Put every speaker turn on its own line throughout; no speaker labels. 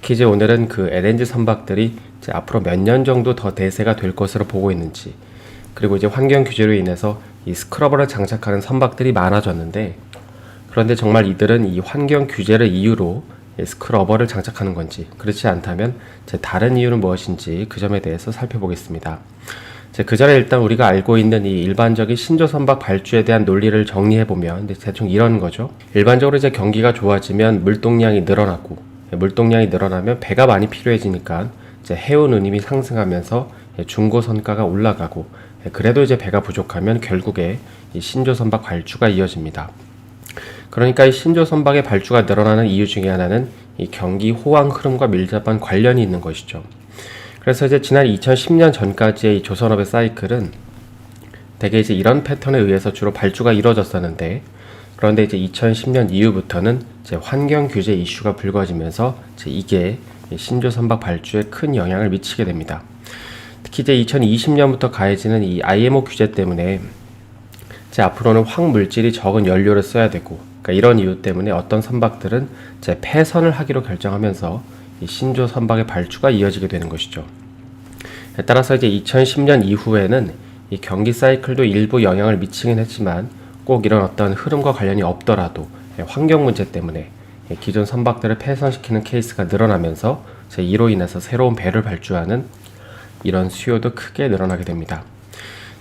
특히 이제 오늘은 그 LNG 선박들이 이제 앞으로 몇 년 정도 더 대세가 될 것으로 보고 있는지, 그리고 이제 환경 규제로 인해서 이 스크러버를 장착하는 선박들이 많아졌는데, 그런데 정말 이들은 이 환경 규제를 이유로 스크러버를 장착하는 건지, 그렇지 않다면 제 다른 이유는 무엇인지 그 점에 대해서 살펴보겠습니다. 그 전에 일단 우리가 알고 있는 이 일반적인 신조 선박 발주에 대한 논리를 정리해보면 대충 이런 거죠. 일반적으로 이제 경기가 좋아지면 물동량이 늘어나고, 물동량이 늘어나면 배가 많이 필요해지니까 이제 해운 운임이 상승하면서 중고 선가가 올라가고, 그래도 이제 배가 부족하면 결국에 이 신조 선박 발주가 이어집니다. 그러니까 이 신조 선박의 발주가 늘어나는 이유 중에 하나는 이 경기 호황 흐름과 밀접한 관련이 있는 것이죠. 그래서 이제 지난 2010년 전까지의 이 조선업의 사이클은 대개 이제 이런 패턴에 의해서 주로 발주가 이루어졌었는데, 그런데 이제 2010년 이후부터는 이제 환경 규제 이슈가 불거지면서 이제 이게 신조 선박 발주에 큰 영향을 미치게 됩니다. 특히 이제 2020년부터 가해지는 이 IMO 규제 때문에 이제 앞으로는 황물질이 적은 연료를 써야 되고, 그러니까 이런 이유 때문에 어떤 선박들은 이제 폐선을 하기로 결정하면서 이 신조 선박의 발주가 이어지게 되는 것이죠. 따라서 이제 2010년 이후에는 이 경기 사이클도 일부 영향을 미치긴 했지만, 꼭 이런 어떤 흐름과 관련이 없더라도 환경 문제 때문에 기존 선박들을 폐선시키는 케이스가 늘어나면서 이로 인해서 새로운 배를 발주하는 이런 수요도 크게 늘어나게 됩니다.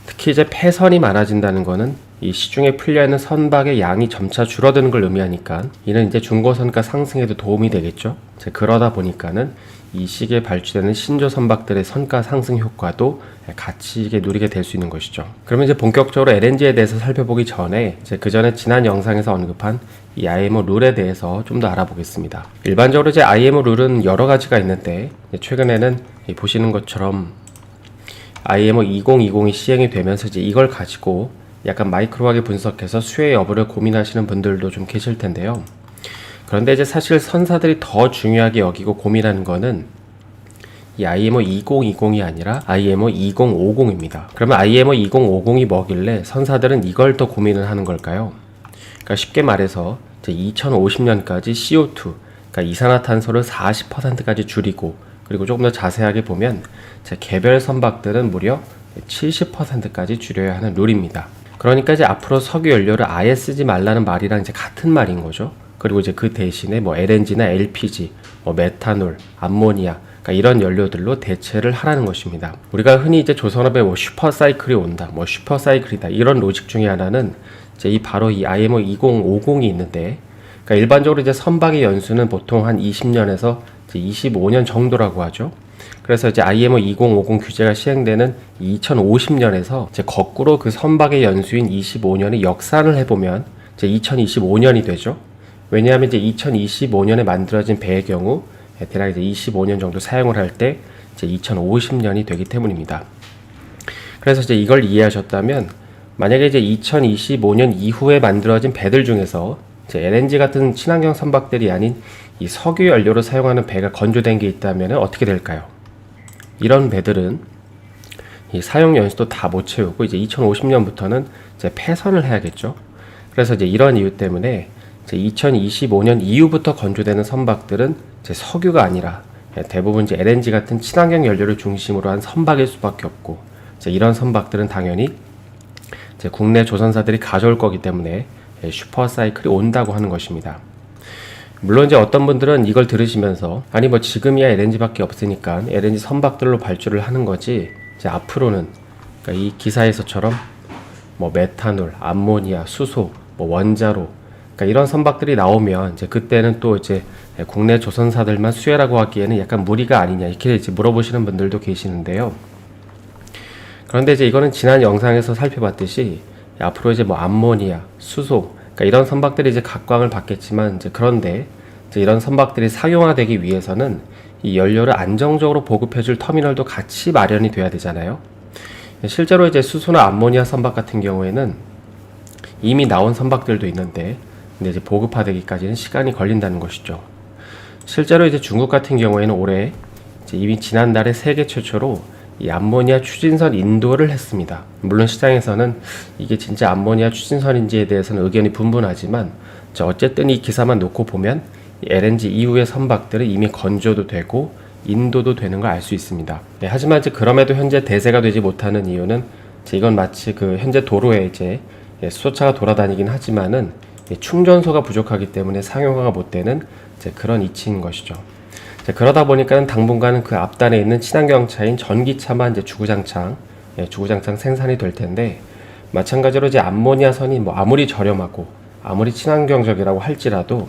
특히 이제 폐선이 많아진다는 것은 이 시중에 풀려있는 선박의 양이 점차 줄어드는 걸 의미하니까, 이는 이제 중고선가 상승에도 도움이 되겠죠. 그러다 보니까는 이 시기에 발주되는 신조 선박들의 선가 상승 효과도 같이 누리게 될 수 있는 것이죠. 그러면 이제 본격적으로 LNG에 대해서 살펴보기 전에 그 전에 지난 영상에서 언급한 이 IMO 룰에 대해서 좀 더 알아보겠습니다. 일반적으로 이제 IMO 룰은 여러 가지가 있는데, 최근에는 보시는 것처럼 IMO 2020이 시행이 되면서 이제 이걸 가지고 약간 마이크로하게 분석해서 수혜 여부를 고민하시는 분들도 좀 계실 텐데요. 그런데 이제 사실 선사들이 더 중요하게 여기고 고민하는 거는 이 IMO 2020이 아니라 IMO 2050입니다. 그러면 IMO 2050이 뭐길래 선사들은 이걸 더 고민을 하는 걸까요? 그러니까 쉽게 말해서 이제 2050년까지 CO2, 그러니까 이산화탄소를 40%까지 줄이고, 그리고 조금 더 자세하게 보면 개별 선박들은 무려 70%까지 줄여야 하는 룰입니다. 그러니까 이제 앞으로 석유 연료를 아예 쓰지 말라는 말이랑 이제 같은 말인 거죠. 그리고 이제 그 대신에 뭐 LNG나 LPG, 뭐 메탄올, 암모니아, 그러니까 이런 연료들로 대체를 하라는 것입니다. 우리가 흔히 이제 조선업에 뭐 슈퍼사이클이 온다, 뭐 슈퍼사이클이다, 이런 로직 중에 하나는 이제 바로 이 IMO 2050이 있는데, 그러니까 일반적으로 이제 선박의 연수는 보통 한 20년에서 25년 정도라고 하죠. 그래서 이제 IMO 2050 규제가 시행되는 2050년에서 이제 거꾸로 그 선박의 연수인 25년의 역산을 해보면 이제 2025년이 되죠. 왜냐하면 이제 2025년에 만들어진 배의 경우 대략 이제 25년 정도 사용을 할 때 이제 2050년이 되기 때문입니다. 그래서 이제 이걸 이해하셨다면, 만약에 이제 2025년 이후에 만들어진 배들 중에서 이제 LNG 같은 친환경 선박들이 아닌 이 석유 연료로 사용하는 배가 건조된 게 있다면 어떻게 될까요? 이런 배들은 이 사용 연수도 다 못 채우고 이제 2050년부터는 이제 폐선을 해야겠죠. 그래서 이제 이런 이유 때문에 이제 2025년 이후부터 건조되는 선박들은 이제 석유가 아니라 대부분 이제 LNG 같은 친환경 연료를 중심으로 한 선박일 수밖에 없고, 이제 이런 선박들은 당연히 이제 국내 조선사들이 가져올 거기 때문에 슈퍼사이클이 온다고 하는 것입니다. 물론 이제 어떤 분들은 이걸 들으시면서 아니 뭐 지금이야 LNG밖에 없으니까 LNG 선박들로 발주를 하는 거지, 이제 앞으로는 그러니까 이 기사에서처럼 뭐 메탄올, 암모니아, 수소, 뭐 원자로, 그러니까 이런 선박들이 나오면 이제 그때는 또 이제 국내 조선사들만 수혜라고 하기에는 약간 무리가 아니냐, 이렇게 이제 물어보시는 분들도 계시는데요. 그런데 이제 이거는 지난 영상에서 살펴봤듯이 앞으로 이제 뭐 암모니아, 수소, 그러니까 이런 선박들이 이제 각광을 받겠지만, 이제 그런데 이제 이런 선박들이 상용화되기 위해서는 이 연료를 안정적으로 보급해줄 터미널도 같이 마련이 돼야 되잖아요. 실제로 이제 수소나 암모니아 선박 같은 경우에는 이미 나온 선박들도 있는데, 근데 이제 보급화되기까지는 시간이 걸린다는 것이죠. 실제로 이제 중국 같은 경우에는 올해 이제 이미 지난달에 세계 최초로 이 암모니아 추진선 인도를 했습니다. 물론 시장에서는 이게 진짜 암모니아 추진선인지에 대해서는 의견이 분분하지만, 어쨌든 이 기사만 놓고 보면 이 LNG 이후의 선박들은 이미 건조도 되고 인도도 되는 걸 알 수 있습니다. 하지만 이제 그럼에도 현재 대세가 되지 못하는 이유는 이건 마치 그 현재 도로에 이제 수소차가 돌아다니긴 하지만은 충전소가 부족하기 때문에 상용화가 못 되는 그런 이치인 것이죠. 그러다 보니까는 당분간은 그 앞단에 있는 친환경차인 전기차만 이제 주구장창 생산이 될 텐데, 마찬가지로 이제 암모니아선이 뭐 아무리 저렴하고 아무리 친환경적이라고 할지라도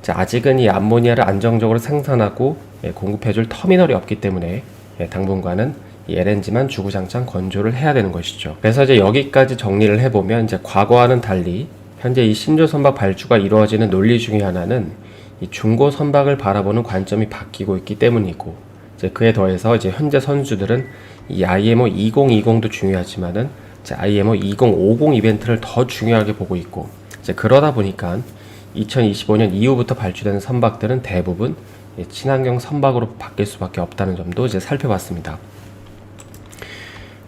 아직은 이 암모니아를 안정적으로 생산하고 공급해줄 터미널이 없기 때문에 당분간은 이 LNG만 주구장창 건조를 해야 되는 것이죠. 그래서 이제 여기까지 정리를 해보면 이제 과거와는 달리 현재 이 신조 선박 발주가 이루어지는 논리 중에 하나는 이 중고 선박을 바라보는 관점이 바뀌고 있기 때문이고, 이제 그에 더해서 이제 현재 선수들은 이 IMO 2020도 중요하지만은 IMO 2050 이벤트를 더 중요하게 보고 있고, 이제 그러다 보니까 2025년 이후부터 발주되는 선박들은 대부분 친환경 선박으로 바뀔 수밖에 없다는 점도 이제 살펴봤습니다.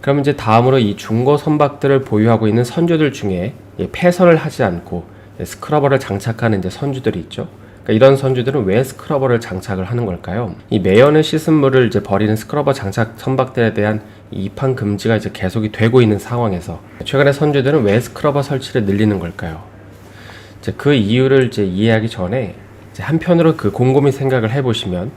그럼 이제 다음으로 이 중고 선박들을 보유하고 있는 선주들 중에 폐선을 하지 않고 스크러버를 장착하는 이제 선주들이 있죠. 그러니까 이런 선주들은 왜 스크러버를 장착을 하는 걸까요? 이 매연을 씻은 물을 이제 버리는 스크러버 장착 선박들에 대한 입항 금지가 이제 계속이 되고 있는 상황에서 최근에 선주들은 왜 스크러버 설치를 늘리는 걸까요? 이제 그 이유를 이제 이해하기 전에 이제 한편으로 그 곰곰이 생각을 해보시면,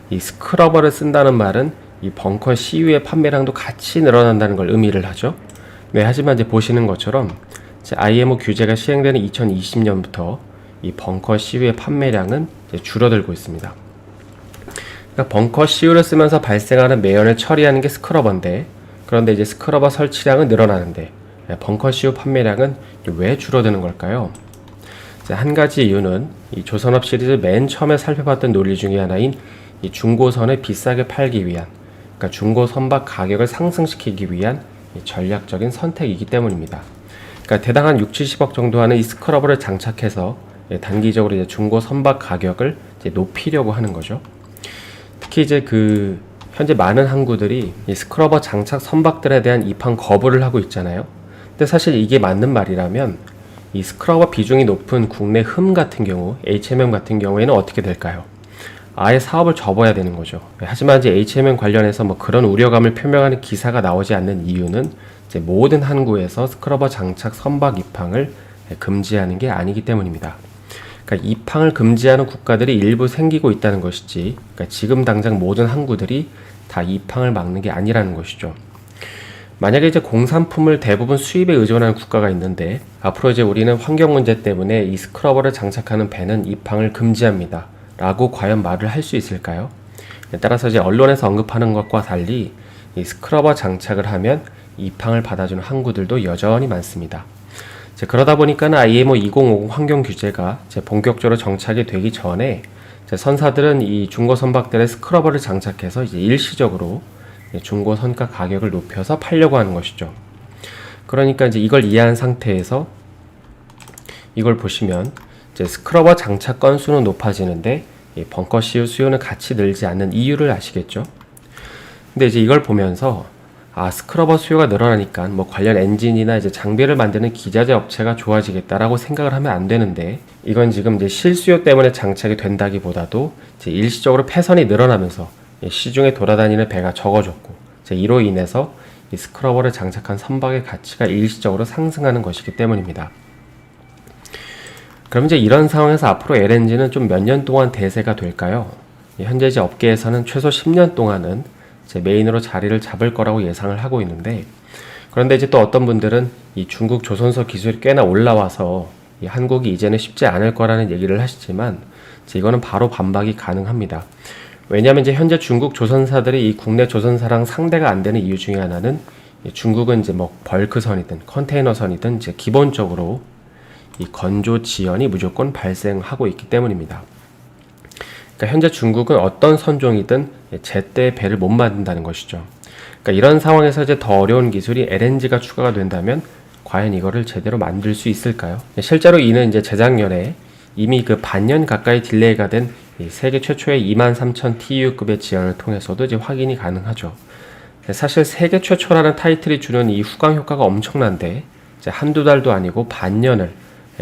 이 스크러버를 쓴다는 말은 이 벙커 CU의 판매량도 같이 늘어난다는 걸 의미를 하죠. 네, 하지만 이제 보시는 것처럼 이제 IMO 규제가 시행되는 2020년부터 이 벙커 CU의 판매량은 이제 줄어들고 있습니다. 그러니까 벙커 CU를 쓰면서 발생하는 매연을 처리하는 게 스크러버인데, 그런데 이제 스크러버 설치량은 늘어나는데 벙커 CU 판매량은 왜 줄어드는 걸까요? 한 가지 이유는 이 조선업 시리즈 맨 처음에 살펴봤던 논리 중에 하나인 이 중고선을 비싸게 팔기 위한, 그러니까 중고 선박 가격을 상승시키기 위한 전략적인 선택이기 때문입니다. 그러니까 대당 한 6, 70억 정도 하는 이 스크러버를 장착해서 단기적으로 이제 중고 선박 가격을 이제 높이려고 하는 거죠. 특히 이제 그 현재 많은 항구들이 이 스크러버 장착 선박들에 대한 입항 거부를 하고 있잖아요. 근데 사실 이게 맞는 말이라면 이 스크러버 비중이 높은 국내 흠 같은 경우, HMM 같은 경우에는 어떻게 될까요? 아예 사업을 접어야 되는 거죠. 하지만 이제 HMM 관련해서 뭐 그런 우려감을 표명하는 기사가 나오지 않는 이유는 이제 모든 항구에서 스크러버 장착 선박 입항을 금지하는 게 아니기 때문입니다. 그러니까 입항을 금지하는 국가들이 일부 생기고 있다는 것이지, 그러니까 지금 당장 모든 항구들이 다 입항을 막는 게 아니라는 것이죠. 만약에 이제 공산품을 대부분 수입에 의존하는 국가가 있는데, 앞으로 이제 우리는 환경 문제 때문에 이 스크러버를 장착하는 배는 입항을 금지합니다 라고 과연 말을 할 수 있을까요? 따라서 이제 언론에서 언급하는 것과 달리 이 스크러버 장착을 하면 입항을 받아주는 항구들도 여전히 많습니다. 그러다 보니까 IMO 2050 환경 규제가 본격적으로 정착이 되기 전에 선사들은 이 중고 선박들의 스크러버를 장착해서 이제 일시적으로 중고 선가 가격을 높여서 팔려고 하는 것이죠. 그러니까 이제 이걸 이해한 상태에서 이걸 보시면 이제 스크러버 장착 건수는 높아지는데 이 벙커 CU 수요는 같이 늘지 않는 이유를 아시겠죠? 근데 이제 이걸 보면서 스크러버 수요가 늘어나니까 뭐 관련 엔진이나 이제 장비를 만드는 기자재 업체가 좋아지겠다라고 생각을 하면 안 되는데, 이건 지금 이제 실수요 때문에 장착이 된다기보다도 이제 일시적으로 폐선이 늘어나면서 시중에 돌아다니는 배가 적어졌고, 이로 인해서 이 스크러버를 장착한 선박의 가치가 일시적으로 상승하는 것이기 때문입니다. 그럼 이제 이런 상황에서 앞으로 LNG는 좀 몇 년 동안 대세가 될까요? 현재 이제 업계에서는 최소 10년 동안은 메인으로 자리를 잡을 거라고 예상을 하고 있는데, 그런데 이제 또 어떤 분들은 이 중국 조선소 기술이 꽤나 올라와서 이 한국이 이제는 쉽지 않을 거라는 얘기를 하시지만, 이거는 바로 반박이 가능합니다. 왜냐하면 이제 현재 중국 조선사들이 이 국내 조선사랑 상대가 안 되는 이유 중에 하나는 중국은 이제 뭐 벌크선이든 컨테이너선이든 이제 기본적으로 이 건조 지연이 무조건 발생하고 있기 때문입니다. 그러니까 현재 중국은 어떤 선종이든 제때 배를 못 만든다는 것이죠. 그러니까 이런 상황에서 이제 더 어려운 기술이 LNG가 추가가 된다면 과연 이거를 제대로 만들 수 있을까요? 실제로 이는 이제 재작년에 이미 그 반년 가까이 딜레이가 된 세계 최초의 23,000 TEU급의 지연을 통해서도 이제 확인이 가능하죠. 사실 세계 최초라는 타이틀이 주는 이 후광 효과가 엄청난데 이제 한두 달도 아니고 반년을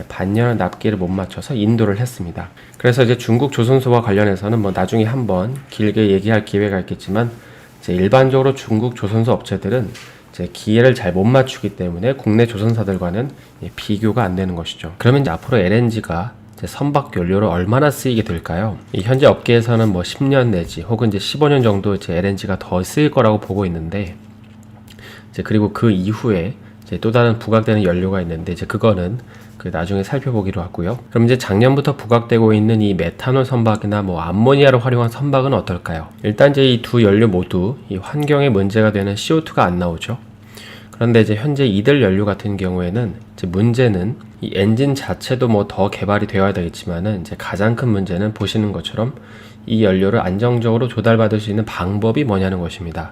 반년의 납기를 못 맞춰서 인도를 했습니다. 그래서 이제 중국 조선소와 관련해서는 뭐 나중에 한번 길게 얘기할 기회가 있겠지만, 이제 일반적으로 중국 조선소 업체들은 이제 기계를 잘 못 맞추기 때문에 국내 조선사들과는 비교가 안 되는 것이죠. 그러면 이제 앞으로 LNG가 선박 연료로 얼마나 쓰이게 될까요? 현재 업계에서는 뭐 10년 내지 혹은 이제 15년 정도 이제 LNG가 더 쓰일 거라고 보고 있는데, 이제 그리고 그 이후에 이제 또 다른 부각되는 연료가 있는데, 이제 그거는 그 나중에 살펴보기로 하고요. 그럼 이제 작년부터 부각되고 있는 이 메탄올 선박이나 뭐 암모니아를 활용한 선박은 어떨까요? 일단 이제 이 두 연료 모두 이 환경에 문제가 되는 CO2가 안 나오죠. 그런데 이제 현재 이들 연료 같은 경우에는 이제 문제는 이 엔진 자체도 뭐 더 개발이 되어야 되겠지만은, 이제 가장 큰 문제는 보시는 것처럼 이 연료를 안정적으로 조달받을 수 있는 방법이 뭐냐는 것입니다.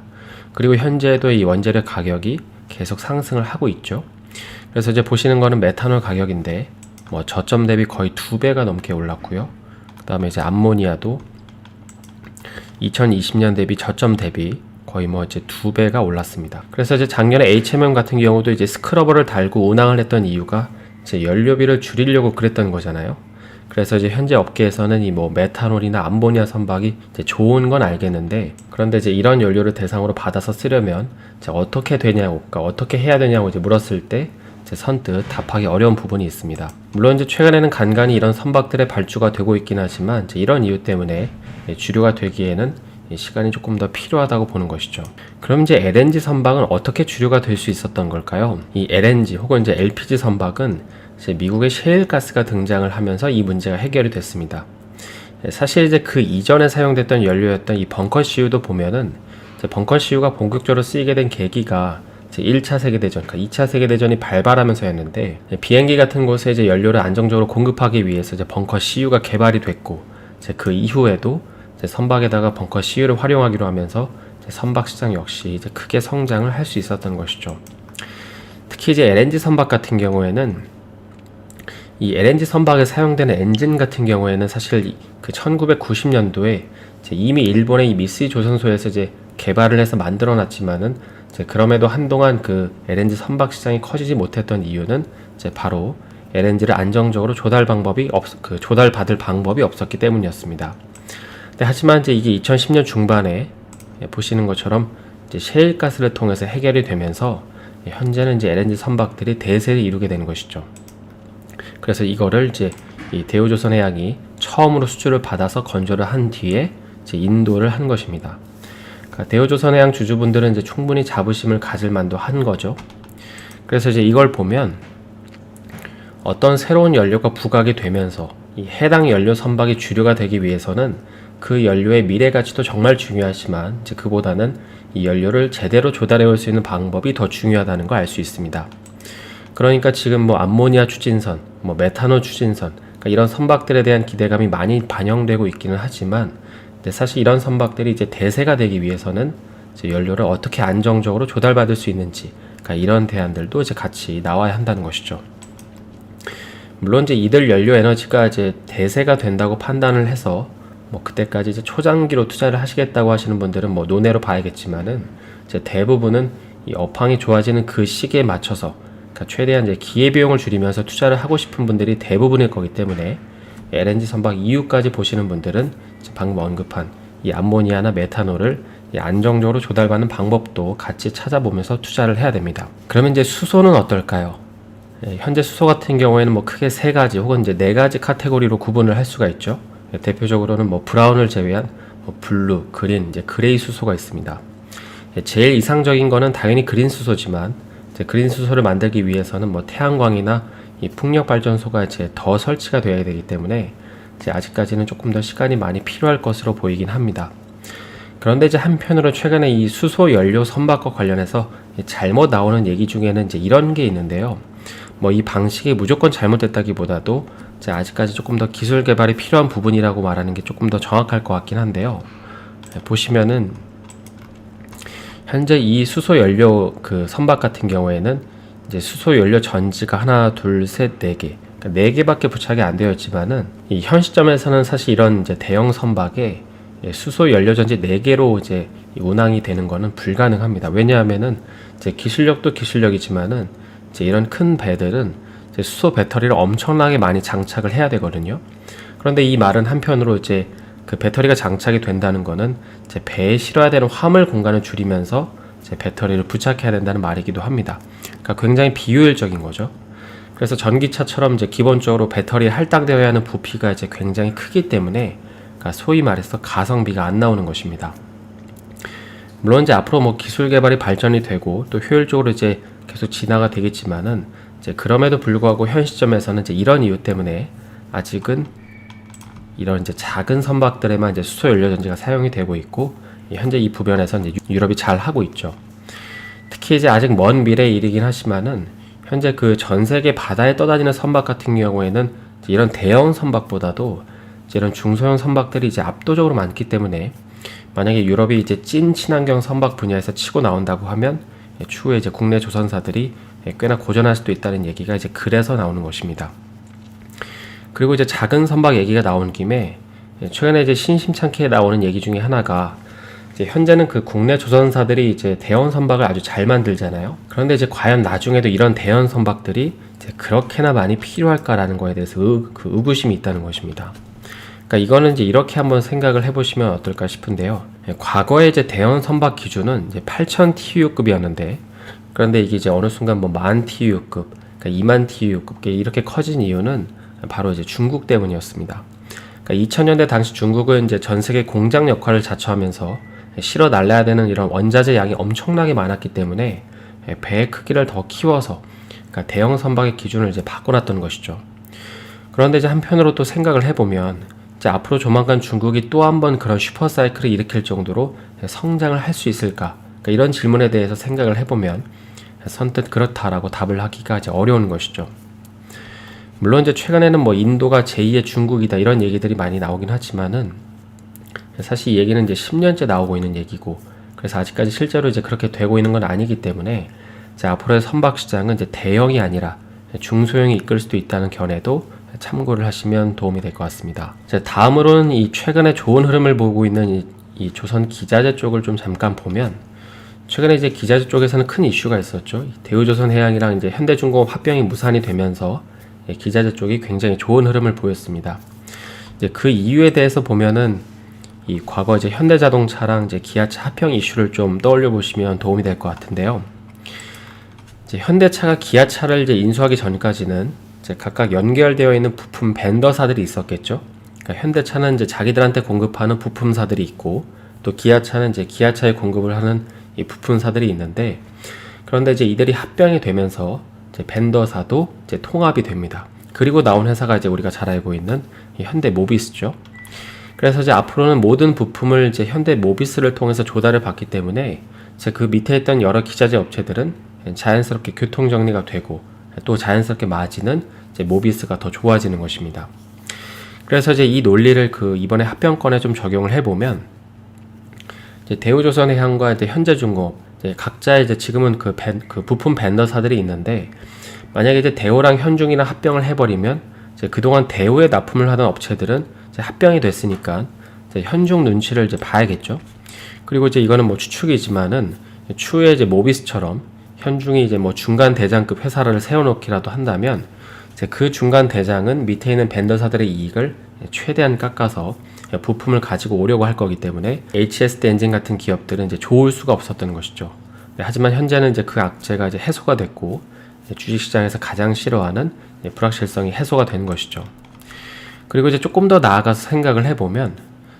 그리고 현재도 이 원재료 가격이 계속 상승을 하고 있죠. 그래서 이제 보시는 거는 메탄올 가격인데 뭐 저점 대비 거의 2배가 넘게 올랐고요. 그 다음에 이제 암모니아도 2020년 대비 저점 대비 거의 뭐 이제 2배가 올랐습니다. 그래서 이제 작년에 HMM 같은 경우도 이제 스크러버를 달고 운항을 했던 이유가 이제 연료비를 줄이려고 그랬던 거잖아요. 그래서 이제 현재 업계에서는 이 뭐 메탄올이나 암모니아 선박이 이제 좋은 건 알겠는데, 그런데 이제 이런 연료를 대상으로 받아서 쓰려면 이제 어떻게 되냐고, 그러니까 어떻게 해야 되냐고 이제 물었을 때 이제 선뜻 답하기 어려운 부분이 있습니다. 물론 이제 최근에는 간간히 이런 선박들의 발주가 되고 있긴 하지만, 이제 이런 이유 때문에 주류가 되기에는 시간이 조금 더 필요하다고 보는 것이죠. 그럼 이제 LNG 선박은 어떻게 주류가 될 수 있었던 걸까요? 이 LNG 혹은 이제 LPG 선박은 이제 미국의 셰일가스가 등장을 하면서 이 문제가 해결이 됐습니다. 사실 이제 그 이전에 사용됐던 연료였던 이 벙커CU도 보면은, 이제 벙커CU가 본격적으로 쓰이게 된 계기가 이제 1차 세계대전, 그러니까 2차 세계대전이 발발하면서였는데, 비행기 같은 곳에 이제 연료를 안정적으로 공급하기 위해서 이제 벙커CU가 개발이 됐고, 이제 그 이후에도 이제 선박에다가 벙커CU를 활용하기로 하면서 이제 선박 시장 역시 이제 크게 성장을 할 수 있었던 것이죠. 특히 이제 LNG 선박 같은 경우에는, 이 LNG 선박에 사용되는 엔진 같은 경우에는 사실 그 1990년도에 이미 일본의 이 미쓰이 조선소에서 이제 개발을 해서 만들어 놨지만은, 이제 그럼에도 한동안 그 LNG 선박 시장이 커지지 못했던 이유는 이제 바로 LNG를 안정적으로 조달받을 방법이 없었기 때문이었습니다. 하지만 이제 이게 2010년 중반에 보시는 것처럼 이제 셰일가스를 통해서 해결이 되면서 현재는 이제 LNG 선박들이 대세를 이루게 되는 것이죠. 그래서 이거를 이제 이 대우조선해양이 처음으로 수주를 받아서 건조를 한 뒤에 이제 인도를 한 것입니다. 그러니까 대우조선해양 주주분들은 이제 충분히 자부심을 가질 만도 한 거죠. 그래서 이제 이걸 보면 어떤 새로운 연료가 부각이 되면서 이 해당 연료 선박이 주류가 되기 위해서는 그 연료의 미래 가치도 정말 중요하지만, 이제 그보다는 이 연료를 제대로 조달해 올 수 있는 방법이 더 중요하다는 걸 알 수 있습니다. 그러니까 지금 뭐 암모니아 추진선, 뭐 메탄올 추진선, 그러니까 이런 선박들에 대한 기대감이 많이 반영되고 있기는 하지만, 근데 사실 이런 선박들이 이제 대세가 되기 위해서는 이제 연료를 어떻게 안정적으로 조달받을 수 있는지, 그러니까 이런 대안들도 이제 같이 나와야 한다는 것이죠. 물론 이제 이들 연료 에너지가 이제 대세가 된다고 판단을 해서 뭐 그때까지 이제 초장기로 투자를 하시겠다고 하시는 분들은 뭐 논외로 봐야겠지만은, 이제 대부분은 이 업황이 좋아지는 그 시기에 맞춰서, 그러니까 최대한 이제 기회비용을 줄이면서 투자를 하고 싶은 분들이 대부분일 거기 때문에, LNG 선박 이후까지 보시는 분들은 방금 언급한 이 암모니아나 메탄올을 안정적으로 조달받는 방법도 같이 찾아보면서 투자를 해야 됩니다. 그러면 이제 수소는 어떨까요? 현재 수소 같은 경우에는 뭐 크게 3가지 혹은 이제 4가지 카테고리로 구분을 할 수가 있죠. 대표적으로는 뭐 브라운을 제외한 뭐 블루, 그린, 이제 그레이 수소가 있습니다. 제일 이상적인 거는 당연히 그린 수소지만, 이제 그린 수소를 만들기 위해서는 뭐 태양광이나 이 풍력 발전소가 이제 더 설치가 되어야 되기 때문에 이제 아직까지는 조금 더 시간이 많이 필요할 것으로 보이긴 합니다. 그런데 이제 한편으로 최근에 이 수소 연료 선박과 관련해서 잘못 나오는 얘기 중에는 이제 이런 게 있는데요. 뭐 이 방식이 무조건 잘못됐다기보다도 이제 아직까지 조금 더 기술 개발이 필요한 부분이라고 말하는 게 조금 더 정확할 것 같긴 한데요. 보시면은 현재 이 수소 연료 그 선박 같은 경우에는 이제 수소 연료 전지가 하나, 둘, 셋, 4개, 그러니까 4개밖에 부착이 안 되어 있지만은, 이 현 시점에서는 사실 이런 이제 대형 선박에 수소 연료 전지 4개로 이제 운항이 되는 거는 불가능합니다. 왜냐하면은 이제 기술력도 기술력이지만은 이제 이런 큰 배들은 이제 수소 배터리를 엄청나게 많이 장착을 해야 되거든요. 그런데 이 말은 한편으로 이제 그 배터리가 장착이 된다는 거는 이제 배에 실어야 되는 화물 공간을 줄이면서 이제 배터리를 부착해야 된다는 말이기도 합니다. 그러니까 굉장히 비효율적인 거죠. 그래서 전기차처럼 이제 기본적으로 배터리에 할당되어야 하는 부피가 이제 굉장히 크기 때문에 그러니까 소위 말해서 가성비가 안 나오는 것입니다. 물론 이제 앞으로 뭐 기술 개발이 발전이 되고 또 효율적으로 이제 계속 진화가 되겠지만은 이제 그럼에도 불구하고 현 시점에서는 이제 이런 이유 때문에 아직은 이런 이제 작은 선박들에만 이제 수소 연료 전지가 사용이 되고 있고 현재 이 부변에서 이제 유럽이 잘 하고 있죠. 특히 이제 아직 먼 미래의 일이긴 하지만은 현재 그 전 세계 바다에 떠다니는 선박 같은 경우에는 이런 대형 선박보다도 이제 이런 중소형 선박들이 이제 압도적으로 많기 때문에 만약에 유럽이 이제 찐 친환경 선박 분야에서 치고 나온다고 하면 추후에 이제 국내 조선사들이 꽤나 고전할 수도 있다는 얘기가 이제 그래서 나오는 것입니다. 그리고 이제 작은 선박 얘기가 나온 김에 최근에 이제 신심찮게 나오는 얘기 중에 하나가 이제 현재는 그 국내 조선사들이 이제 대형 선박을 아주 잘 만들잖아요. 그런데 이제 과연 나중에도 이런 대형 선박들이 이제 그렇게나 많이 필요할까라는 거에 대해서 그 의구심이 있다는 것입니다. 그러니까 이거는 이제 이렇게 한번 생각을 해보시면 어떨까 싶은데요. 과거에 이제 대형 선박 기준은 이제 8,000 TU급이었는데 그런데 이게 이제 어느 순간 뭐 10,000 TU급, 그러니까 20,000 TU급 이렇게 커진 이유는 바로 이제 중국 때문이었습니다. 그러니까 2000년대 당시 중국은 이제 전 세계 공장 역할을 자처하면서 실어 날려야 되는 이런 원자재 양이 엄청나게 많았기 때문에 배의 크기를 더 키워서 그러니까 대형 선박의 기준을 이제 바꿔놨던 것이죠. 그런데 이제 한편으로 또 생각을 해보면 이제 앞으로 조만간 중국이 또 한 번 그런 슈퍼사이클을 일으킬 정도로 성장을 할 수 있을까? 그러니까 이런 질문에 대해서 생각을 해보면 선뜻 그렇다라고 답을 하기가 이제 어려운 것이죠. 물론 이제 최근에는 뭐 인도가 제2의 중국이다 이런 얘기들이 많이 나오긴 하지만은 사실 이 얘기는 이제 10년째 나오고 있는 얘기고 그래서 아직까지 실제로 이제 그렇게 되고 있는 건 아니기 때문에 이제 앞으로의 선박 시장은 이제 대형이 아니라 중소형이 이끌 수도 있다는 견해도 참고를 하시면 도움이 될 것 같습니다. 이제 다음으로는 이 최근에 좋은 흐름을 보고 있는 이 조선 기자재 쪽을 좀 잠깐 보면 최근에 이제 기자재 쪽에서는 큰 이슈가 있었죠. 대우조선해양이랑 이제 현대중공업 합병이 무산이 되면서 기자재 쪽이 굉장히 좋은 흐름을 보였습니다. 이제 그 이유에 대해서 보면은 이 과거 이제 현대자동차랑 이제 기아차 합병 이슈를 좀 떠올려 보시면 도움이 될 것 같은데요. 이제 현대차가 기아차를 이제 인수하기 전까지는 이제 각각 연결되어 있는 부품 벤더사들이 있었겠죠. 그러니까 현대차는 이제 자기들한테 공급하는 부품사들이 있고 또 기아차는 이제 기아차에 공급을 하는 이 부품사들이 있는데 그런데 이제 이들이 합병이 되면서 이제 벤더사도 이제 통합이 됩니다. 그리고 나온 회사가 이제 우리가 잘 알고 있는 이 현대모비스죠. 그래서 이제 앞으로는 모든 부품을 이제 현대모비스를 통해서 조달을 받기 때문에 이제 그 밑에 있던 여러 기자재 업체들은 자연스럽게 교통 정리가 되고 또 자연스럽게 마진은 이제 모비스가 더 좋아지는 것입니다. 그래서 이제 이 논리를 그 이번에 합병권에 좀 적용을 해보면 이제 대우조선해양과 이제 현대중공업 이제 각자 이제 지금은 그 부품 벤더사들이 있는데 만약에 이제 대우랑 현중이랑 합병을 해버리면 이제 그동안 대우에 납품을 하던 업체들은 이제 합병이 됐으니까 이제 현중 눈치를 이제 봐야겠죠. 그리고 이제 이거는 뭐 추측이지만은 추후에 이제 모비스처럼 현중이 이제 뭐 중간 대장급 회사를 세워놓기라도 한다면 이제 그 중간 대장은 밑에 있는 벤더사들의 이익을 최대한 깎아서 부품을 가지고 오려고 할 거기 때문에 HSD 엔진 같은 기업들은 이제 좋을 수가 없었던 것이죠. 하지만 현재는 이제 그 악재가 이제 해소가 됐고 주식시장에서 가장 싫어하는 불확실성이 해소가 된 것이죠. 그리고 이제 조금 더 나아가서 생각을 해보면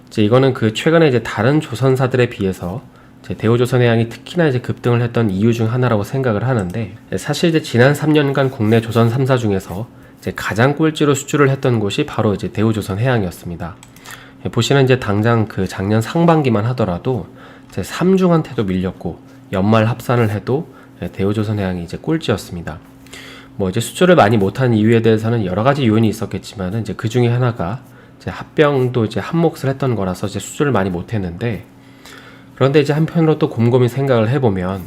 이제 이거는 그 최근에 이제 다른 조선사들에 비해서 대우조선해양이 특히나 이제 급등을 했던 이유 중 하나라고 생각을 하는데 사실 이제 지난 3년간 국내 조선 3사 중에서 이제 가장 꼴찌로 수주를 했던 곳이 바로 이제 대우조선해양이었습니다. 보시는 이제 당장 그 작년 상반기만 하더라도 이제 3중한테도 밀렸고 연말 합산을 해도 대우조선해양이 이제 꼴찌였습니다. 뭐 이제 수주를 많이 못한 이유에 대해서는 여러 가지 요인이 있었겠지만은 이제 그 중에 하나가 이제 합병도 이제 한 몫을 했던 거라서 이제 수주를 많이 못했는데 그런데 이제 한편으로 또 곰곰이 생각을 해보면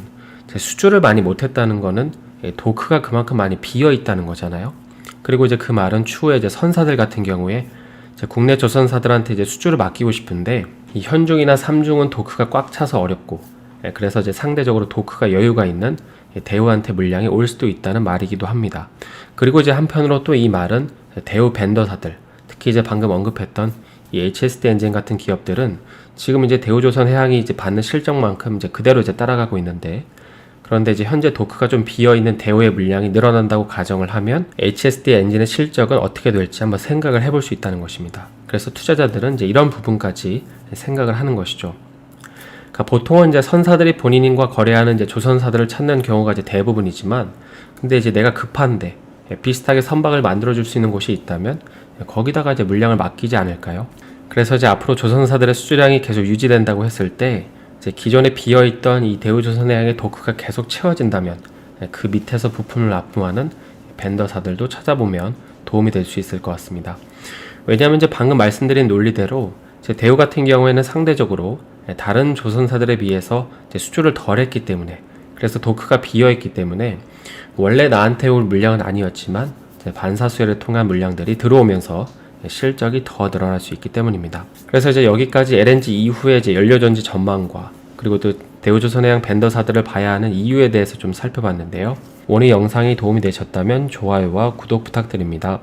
수주를 많이 못했다는 거는 도크가 그만큼 많이 비어 있다는 거잖아요. 그리고 이제 그 말은 추후에 이제 선사들 같은 경우에 이제 국내 조선사들한테 이제 수주를 맡기고 싶은데 이 현중이나 삼중은 도크가 꽉 차서 어렵고 그래서 이제 상대적으로 도크가 여유가 있는 대우한테 물량이 올 수도 있다는 말이기도 합니다. 그리고 이제 한편으로 또 이 말은 대우 벤더사들, 특히 이제 방금 언급했던 이 HSD 엔진 같은 기업들은 지금 이제 대우조선해양이 이제 받는 실적만큼 이제 그대로 이제 따라가고 있는데, 그런데 이제 현재 도크가 좀 비어있는 대우의 물량이 늘어난다고 가정을 하면 HSD 엔진의 실적은 어떻게 될지 한번 생각을 해볼 수 있다는 것입니다. 그래서 투자자들은 이제 이런 부분까지 생각을 하는 것이죠. 그러니까 보통은 이제 선사들이 본인과 거래하는 이제 조선사들을 찾는 경우가 이제 대부분이지만, 근데 이제 내가 급한데 비슷하게 선박을 만들어줄 수 있는 곳이 있다면 거기다가 이제 물량을 맡기지 않을까요? 그래서 이제 앞으로 조선사들의 수주량이 계속 유지된다고 했을 때 이제 기존에 비어있던 이 대우조선해양의 도크가 계속 채워진다면 그 밑에서 부품을 납품하는 벤더사들도 찾아보면 도움이 될 수 있을 것 같습니다. 왜냐하면 이제 방금 말씀드린 논리대로 이제 대우 같은 경우에는 상대적으로 다른 조선사들에 비해서 이제 수주를 덜 했기 때문에, 그래서 도크가 비어있기 때문에 원래 나한테 올 물량은 아니었지만 반사수혜를 통한 물량들이 들어오면서 실적이 더 늘어날 수 있기 때문입니다. 그래서 이제 여기까지 LNG 이후에 이제 연료전지 전망과 그리고 또 대우조선해양 벤더사들을 봐야 하는 이유에 대해서 좀 살펴봤는데요. 오늘 영상이 도움이 되셨다면 좋아요와 구독 부탁드립니다.